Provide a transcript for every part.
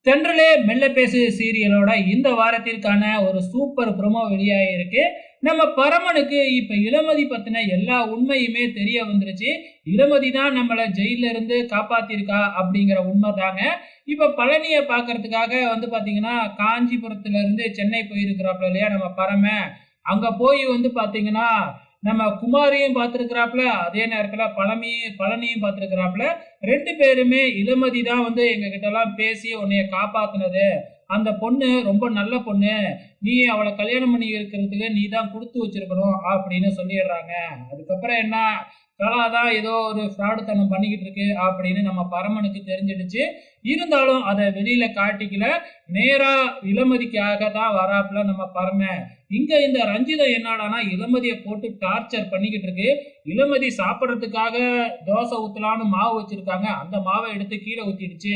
தென்றலே மெல்ல பேசு சீரியலோட இந்த வாரத்திற்கான ஒரு சூப்பர் ப்ரோமோ வெளியாயிருக்கு. நம்ம பரமனுக்கு இப்ப இளமதி பத்தின எல்லா உண்மையுமே தெரிய வந்துருச்சு. இளமதி தான் நம்மள ஜெயில்ல இருந்து காப்பாத்தியிருக்கா அப்படிங்கிற உண்மைதாங்க. இப்ப பழனிய பார்க்கறதுக்காக பாத்தீங்கன்னா, காஞ்சிபுரத்துல இருந்து சென்னை போயிருக்கிறாப்ல இல்லையா நம்ம பரமன். அங்க போய் பாத்தீங்கன்னா, நம்ம குமாரியும் பார்த்திருக்கிறாப்ல, அதே நேரத்துல பழனியும் பார்த்திருக்கிறாப்ல. 2 பேருமே இளமதி தான் எங்ககிட்டலாம் பேசி உன்னைய காப்பாத்துனது. அந்த பொண்ணு ரொம்ப நல்ல பொண்ணு. நீ அவள கல்யாணம் பண்ணி இருக்கிறதுக்கு நீ தான் குடுத்து வச்சிருக்கணும் அப்படின்னு சொல்லிடுறாங்க. அதுக்கப்புறம் என்ன, கலா தான் ஏதோ ஒரு ஃப்ராடுத்தனம் பண்ணிக்கிட்டு இருக்கு அப்படின்னு நம்ம பரமனுக்கு தெரிஞ்சிடுச்சு. இருந்தாலும் அத வெளியில காட்டிக்கல. நேரா இளமதிக்காக தான் வராப்புல நம்ம பரமன். இங்க இந்த ரஞ்சிதம் என்னடான்னா இளமதிய போட்டு டார்ச்சர் பண்ணிக்கிட்டு இருக்கு. இளமதி சாப்பிடறதுக்காக தோசை ஊத்தலான்னு மாவு வச்சிருக்காங்க. அந்த மாவை எடுத்து கீழ ஊத்திடுச்சு.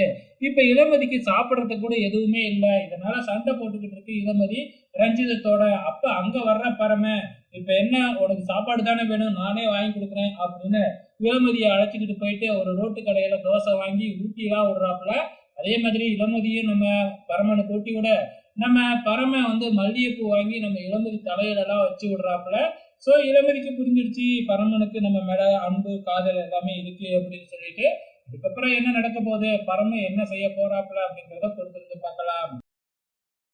இப்ப இளமதிக்கு சாப்பிடறதுக்கு கூட எதுவுமே இல்ல. இதனால சண்டை போட்டுக்கிட்டு இருக்கு இளமதி ரஞ்சிதத்தோட. அப்ப அங்க வர்ற பரமன், இப்ப என்ன உனக்கு சாப்பாடு தானே வேணும், நானே வாங்கி கொடுக்குறேன் அப்படின்னு இளமதியை அழைச்சிக்கிட்டு போயிட்டு ஒரு ரோட்டு கடையில தோசை வாங்கி ஊட்டிலாம் விடுறாப்புல. அதே மாதிரி இளமதியும் நம்ம பரமனுக்கு ஊட்டி விட, நம்ம பரமன் மல்லிகைப்பூ வாங்கி நம்ம இளமதி தலையில எல்லாம் வச்சு விடுறாப்புல. சோ இளமதிக்கு புரிஞ்சிருச்சு பரமனுக்கு நம்ம மேல அன்பு காதல் எல்லாமே இருக்கு அப்படின்னு சொல்லிட்டு. அதுக்கப்புறம் என்ன நடக்க போகுது, பரமன் என்ன செய்ய போறாப்புல அப்படிங்கிறத பொறுத்திருந்து பார்க்கலாம்.